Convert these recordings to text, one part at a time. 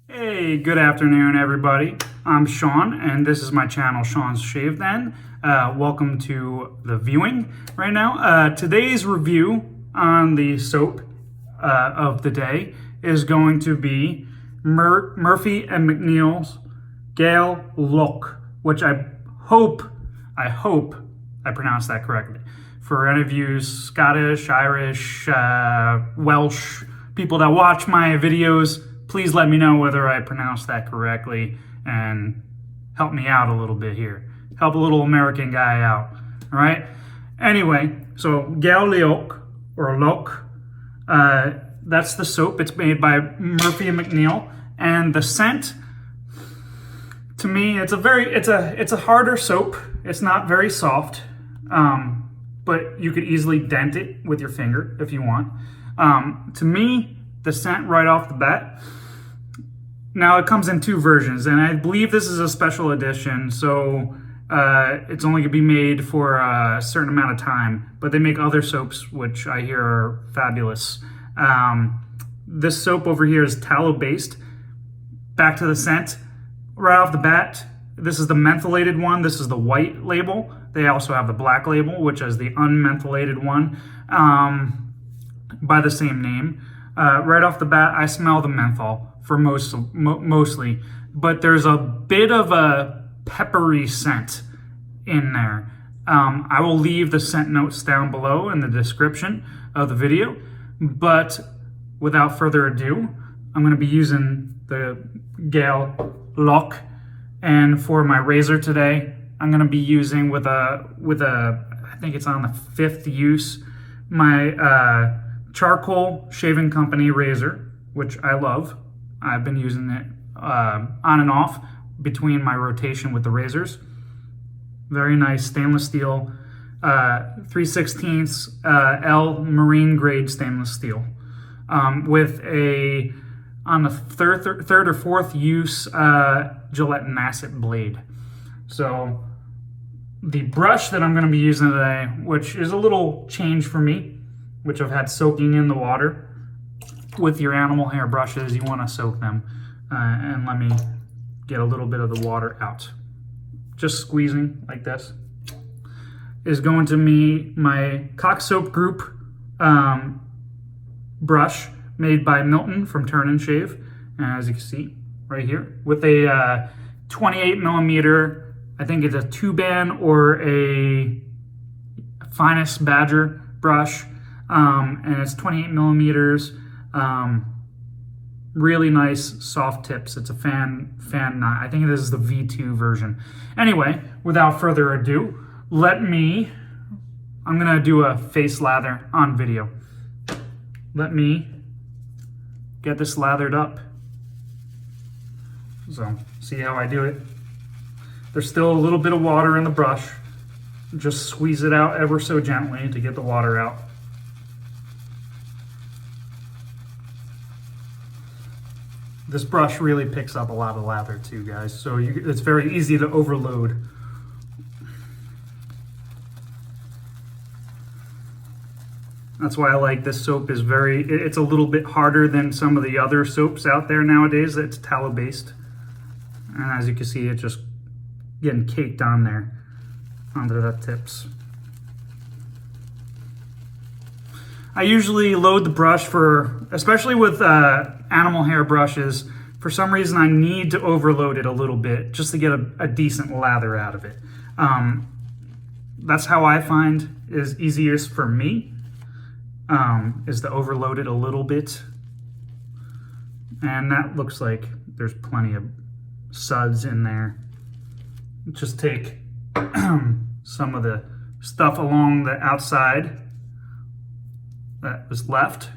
Hey, good afternoon, everybody. I'm Sean, and this is my channel, Sean's Shave Den. Welcome to the viewing right now. Today's review on the soap of the day is going to be Murphy and McNeil's Gael Laoch, which I hope I pronounced that correctly. For any of you Scottish, Irish, Welsh people that watch my videos, please let me know whether I pronounced that correctly and help me out a little bit here. Help a little American guy out, all right? Anyway, so Gael Laoch, or Laoch, that's the soap. It's made by Murphy and McNeil, and the scent, to me, it's a harder soap. It's not very soft, but you could easily dent it with your finger if you want. To me, the scent right off the bat. Now it comes in two versions, and I believe this is a special edition, so it's only gonna be made for a certain amount of time, but they make other soaps, which I hear are fabulous. This soap over here is tallow-based. Back to the scent, right off the bat, this is the mentholated one. This is the white label. They also have the black label, which is the unmentholated one, by the same name. Right off the bat, I smell the menthol for mostly, but there's a bit of a peppery scent in there. I will leave the scent notes down below in the description of the video, but without further ado, I'm going to be using the Gael Laoch, and for my razor today, I'm going to be using with a I think it's on the 5th use, my charcoal shaving company razor, which I love. I've been using it on and off between my rotation with the razors. Very nice stainless steel, 3/16 L marine grade stainless steel, with a, on the third or fourth use, Gillette Nacet blade. So the brush that I'm going to be using today, which is a little change for me, which I've had soaking in the water. With your animal hair brushes, you want to soak them. And let me get a little bit of the water out. Just squeezing like this is going to be my cocksoap group brush made by Milton from Turn and Shave. And as you can see right here, with a 28 millimeter, I think it's a 2-band or a finest badger brush. And it's 28 millimeters. Really nice soft tips. It's a fan knot. I think this is the V2 version. Anyway, without further ado, I'm gonna do a face lather on video. Let me get this lathered up. So, see how I do it? There's still a little bit of water in the brush. Just squeeze it out ever so gently to get the water out. This brush really picks up a lot of lather too, guys, so it's very easy to overload. That's why I like this soap. It's a little bit harder than some of the other soaps out there nowadays. It's tallow-based. And as you can see, it's just getting caked on there, onto the tips. I usually load the brush especially with animal hair brushes, for some reason I need to overload it a little bit just to get a decent lather out of it. That's how I find is easiest for me, is to overload it a little bit. And that looks like there's plenty of suds in there. Just take some of the stuff along the outside that was left,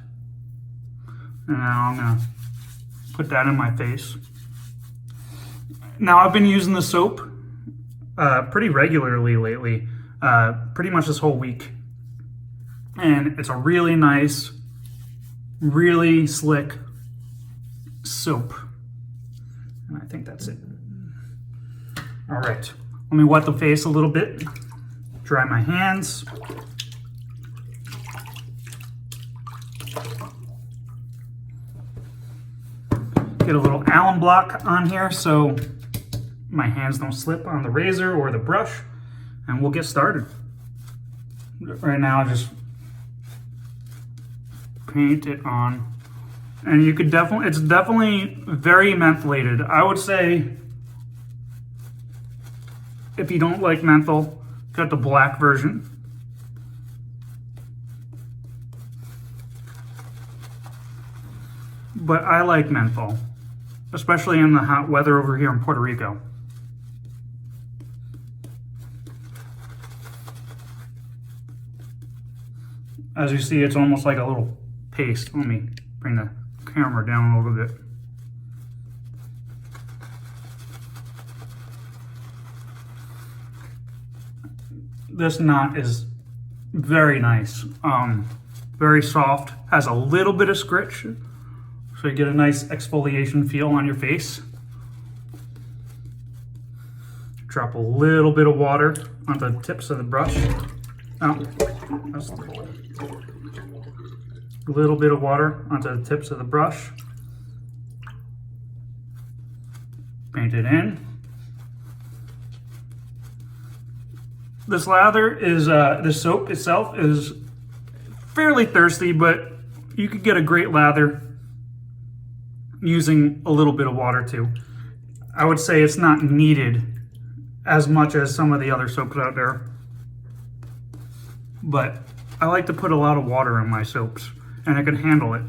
and now I'm gonna put that in my face. Now I've been using the soap pretty regularly lately, pretty much this whole week, and it's a really nice, really slick soap, and I think that's it. All right, let me wet the face a little bit, dry my hands. Get a little Alum Block on here so my hands don't slip on the razor or the brush, and we'll get started. Right now, just paint it on, and you could definitely, it's definitely very mentholated. I would say if you don't like menthol, got the black version. But I like menthol, especially in the hot weather over here in Puerto Rico. As you see, it's almost like a little paste. Let me bring the camera down a little bit. This knot is very nice, very soft, has a little bit of scritch, so you get a nice exfoliation feel on your face. Drop a little bit of water onto the tips of the brush. Oh, that's a little bit of water onto the tips of the brush. Paint it in. This lather is, the soap itself is fairly thirsty, but you could get a great lather using a little bit of water too. I would say it's not needed as much as some of the other soaps out there, but I like to put a lot of water in my soaps, and I can handle it.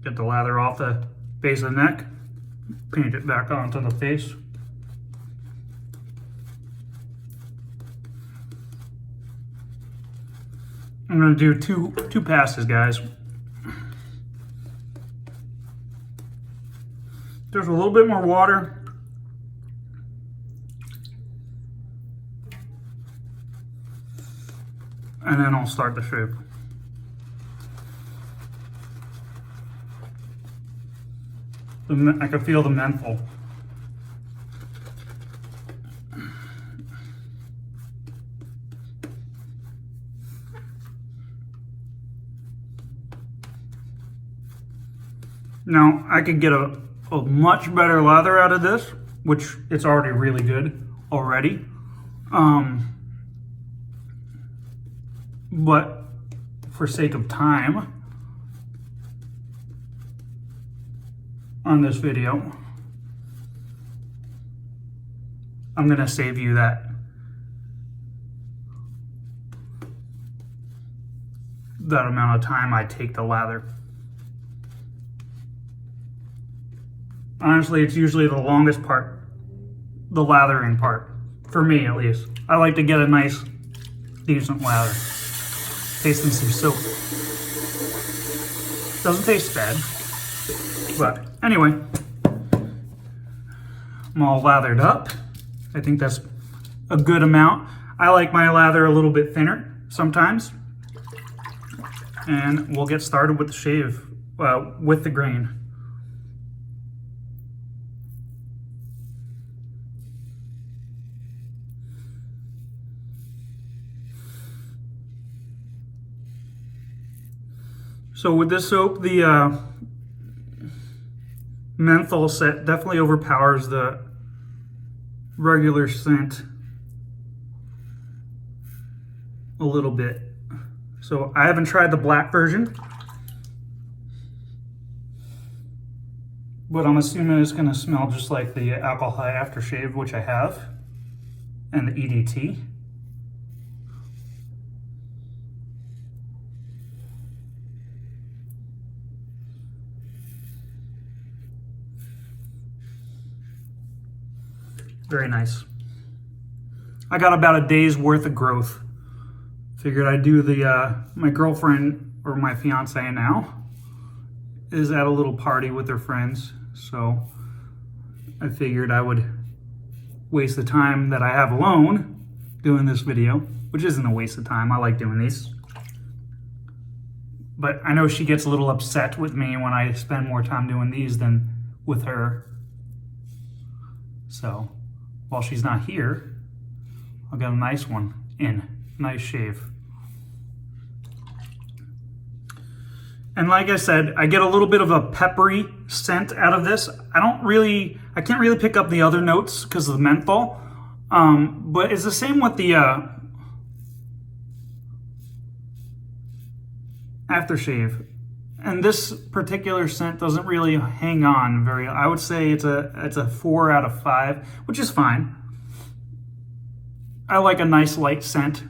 Get the lather off the base of the neck, paint it back onto the face. I'm going to do two passes, guys. There's a little bit more water. And then I'll start the shave. I can feel the menthol. Now, I could get a much better lather out of this, which it's already really good already. But for sake of time, on this video, I'm gonna save you that amount of time I take to lather. Honestly, it's usually the longest part, the lathering part, for me at least. I like to get a nice, decent lather. Tasting some soap. Doesn't taste bad. But anyway, I'm all lathered up. I think that's a good amount. I like my lather a little bit thinner sometimes. And we'll get started with the shave, with the grain. So with this soap, the menthol scent definitely overpowers the regular scent a little bit. So I haven't tried the black version, but I'm assuming it's going to smell just like the alcohol aftershave, which I have, and the EDT. Very nice. I got about a day's worth of growth. Figured I'd do the, my girlfriend, or my fiance now, is at a little party with her friends. So I figured I would waste the time that I have alone doing this video, which isn't a waste of time. I like doing these. But I know she gets a little upset with me when I spend more time doing these than with her So while she's not here, I'll get a nice one in. Nice shave. And like I said, I get a little bit of a peppery scent out of this. I can't really pick up the other notes because of the menthol. But it's the same with the aftershave. And this particular scent doesn't really hang on very. I would say it's a 4 out of 5, which is fine. I like a nice light scent,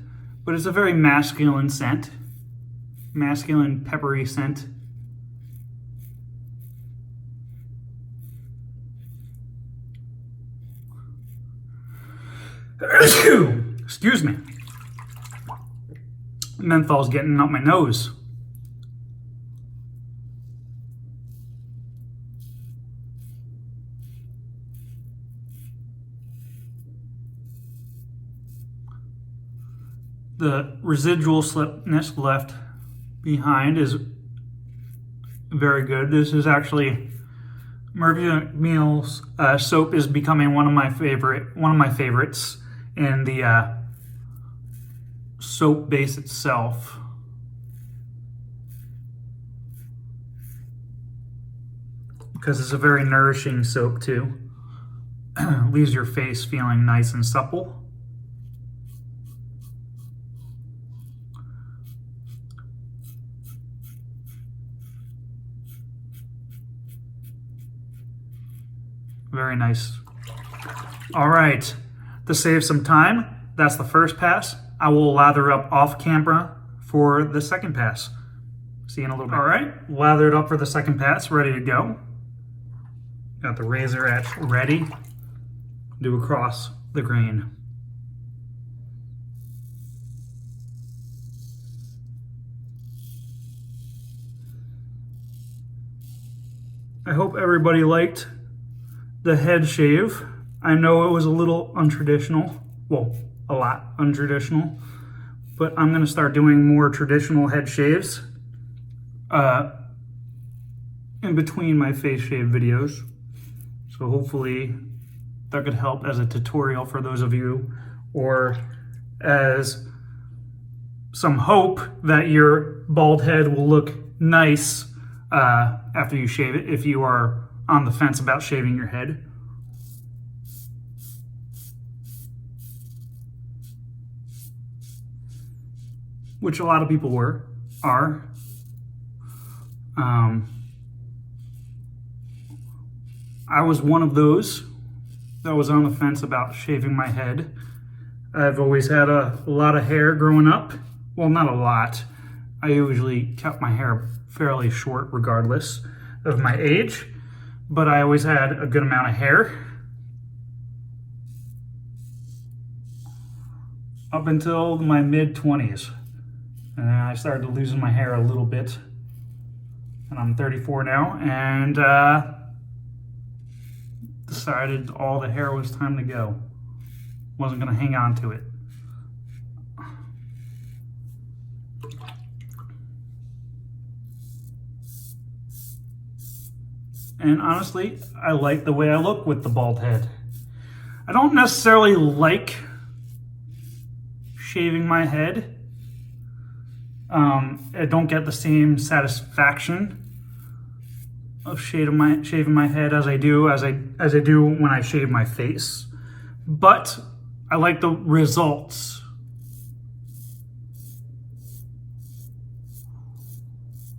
but it's a very masculine scent. Masculine peppery scent. Excuse me. Menthol's getting up my nose. The residual slipness left behind is very good. This is actually McNeil's soap is becoming one of my favorites in the soap base itself. Because it's a very nourishing soap too. Leaves your face feeling nice and supple. Very nice. All right, to save some time, that's the first pass. I will lather up off camera for the second pass. See you in a little bit. All right, lathered up for the second pass, ready to go. Got the razor edge ready. Do across the grain. I hope everybody liked the head shave. I know it was a little untraditional, well, a lot untraditional, but I'm gonna start doing more traditional head shaves in between my face shave videos. So hopefully that could help as a tutorial for those of you, or as some hope that your bald head will look nice after you shave it, if you are on the fence about shaving your head. Which a lot of people are. I was one of those that was on the fence about shaving my head. I've always had a lot of hair growing up. Well, not a lot. I usually kept my hair fairly short regardless of my age, but I always had a good amount of hair. Up until my mid-20s. And then I started losing my hair a little bit. And I'm 34 now, and decided all the hair was time to go. Wasn't gonna hang on to it. And honestly, I like the way I look with the bald head. I don't necessarily like shaving my head. I don't get the same satisfaction of shaving my head as I do when I shave my face. But I like the results.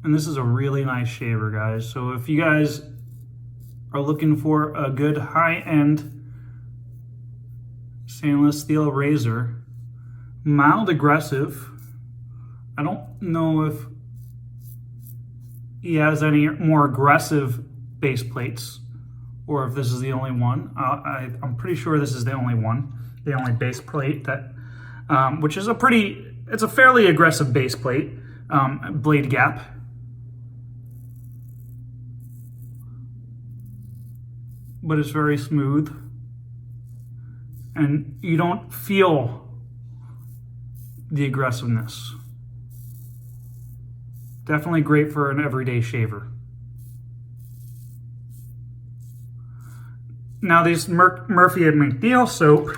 And this is a really nice shaver, guys. So if you guys are looking for a good high-end stainless steel razor, mild aggressive. I don't know if he has any more aggressive base plates, or if this is the only one. I'm pretty sure this is the only one, the only base plate that, which is it's a fairly aggressive base plate, blade gap. But it's very smooth, and you don't feel the aggressiveness. Definitely great for an everyday shaver. Now this Murphy and McNeil soap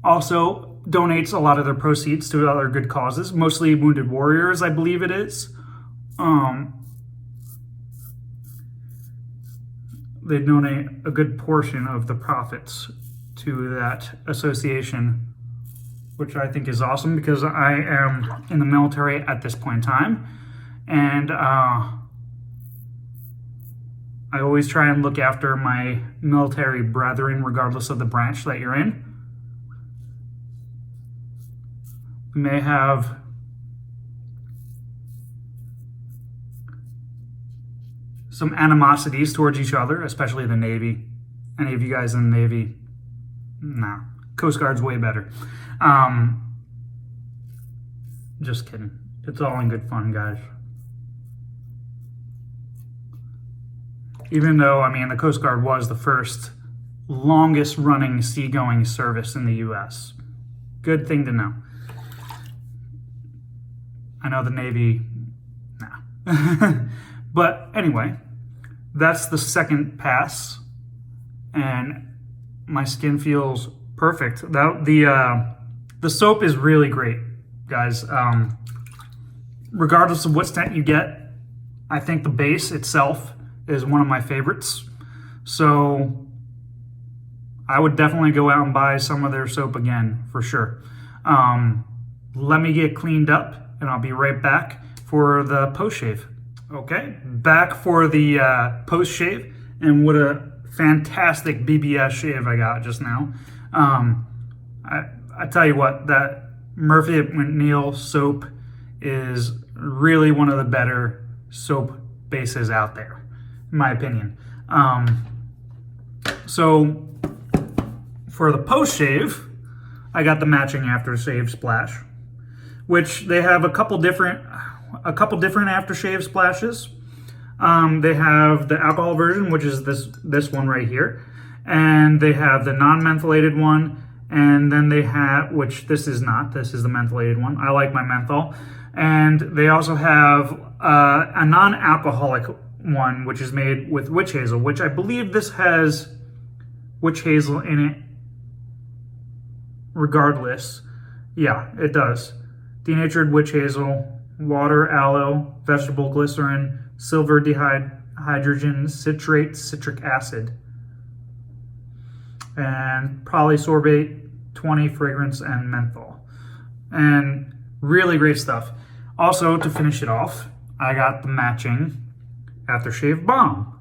also donates a lot of their proceeds to other good causes, mostly Wounded Warriors, I believe it is. They donate a good portion of the profits to that association, which I think is awesome because I am in the military at this point in time, and I always try and look after my military brethren regardless of the branch that you're in. We may have some animosities towards each other, especially the Navy. Any of you guys in the Navy? Nah. Coast Guard's way better. Just kidding. It's all in good fun, guys. Even though, I mean, the Coast Guard was the first longest running seagoing service in the U.S. Good thing to know. I know the Navy, nah. But anyway, that's the second pass, and my skin feels perfect. The soap is really great, guys. Regardless of what scent you get, I think the base itself is one of my favorites. So I would definitely go out and buy some of their soap again, for sure. Let me get cleaned up, and I'll be right back for the post-shave. Okay, back for the post-shave, and what a fantastic BBS shave I got just now. I tell you what, that Murphy McNeil soap is really one of the better soap bases out there, in my opinion. So for the post-shave, I got the matching aftershave splash, which they have a couple different aftershave splashes. They have the alcohol version, which is this one right here, and they have the non-mentholated one, and then they have, which this is not, this is the mentholated one. I like my menthol. And they also have a non-alcoholic one, which is made with witch hazel, which I believe this has witch hazel in it regardless. Yeah, it does. Denatured witch hazel, water, aloe, vegetable glycerin, silver dihydrogen citrate, citric acid, and polysorbate, 20 fragrance, and menthol. And really great stuff. Also, to finish it off, I got the matching aftershave balm,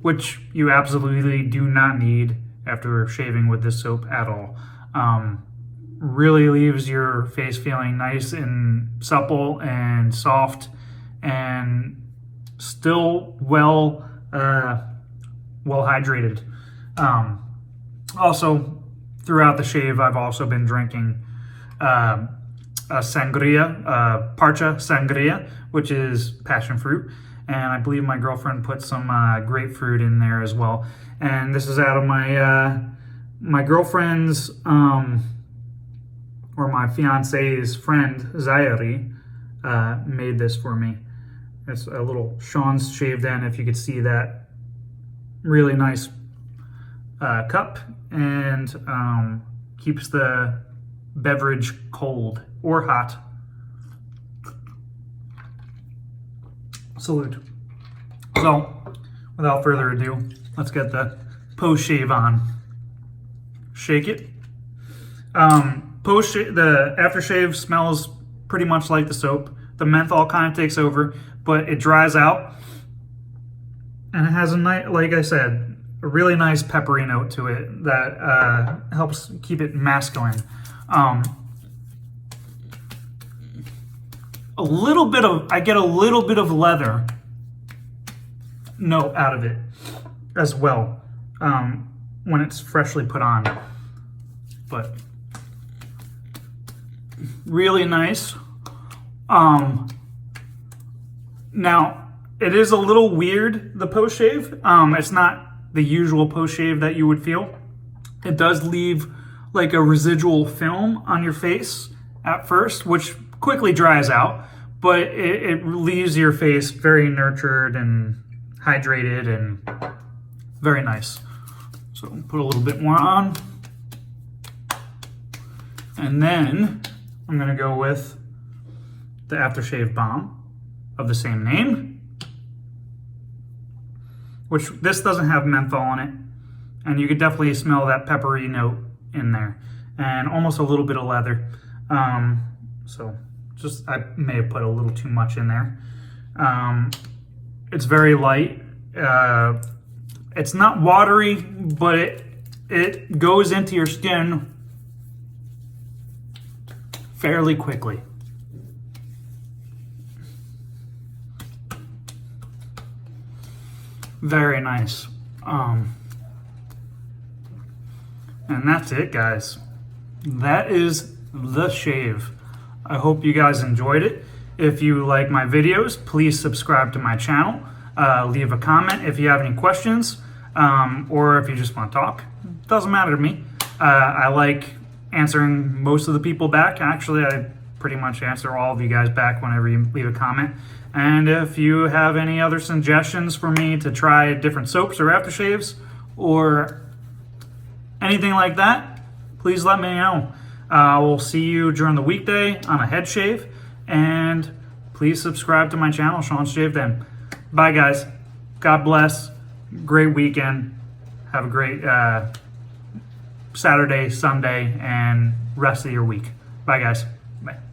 which you absolutely do not need after shaving with this soap at all. Really leaves your face feeling nice and supple and soft and still well hydrated. Also, throughout the shave, I've also been drinking a sangria, parcha sangria, which is passion fruit, and I believe my girlfriend put some grapefruit in there as well. And this is out of my girlfriend's or my fiance's friend, Zairi, made this for me. It's a little Sean's Shaved Den, if you could see that. Really nice cup, and keeps the beverage cold or hot. Salute. So, without further ado, let's get the post-shave on. Shake it. The aftershave smells pretty much like the soap. The menthol kind of takes over, but it dries out, and it has a nice, like I said, a really nice peppery note to it that helps keep it masculine. I get a little bit of leather note out of it as well when it's freshly put on, but really nice. Now, it is a little weird, the post-shave. It's not the usual post-shave that you would feel. It does leave like a residual film on your face at first, which quickly dries out, but it leaves your face very nurtured and hydrated and very nice. So So put a little bit more on. And then I'm going to go with the Aftershave balm of the same name, which this doesn't have menthol in it. And you could definitely smell that peppery note in there, and almost a little bit of leather. So just, I may have put a little too much in there. It's very light. It's not watery, but it goes into your skin fairly quickly. Very nice. And that's it, guys. That is the shave. I hope you guys enjoyed it. If you like my videos, please subscribe to my channel. Leave a comment if you have any questions, or if you just want to talk. Doesn't matter to me. I like answering most of the people back. Actually, I pretty much answer all of you guys back whenever you leave a comment. And if you have any other suggestions for me to try different soaps or aftershaves or anything like that, please let me know. We'll see you during the weekday on a head shave. And please subscribe to my channel, Sean's Shave Den. Bye, guys. God bless. Great weekend. Have a great Saturday, Sunday, and rest of your week. Bye, guys. Bye.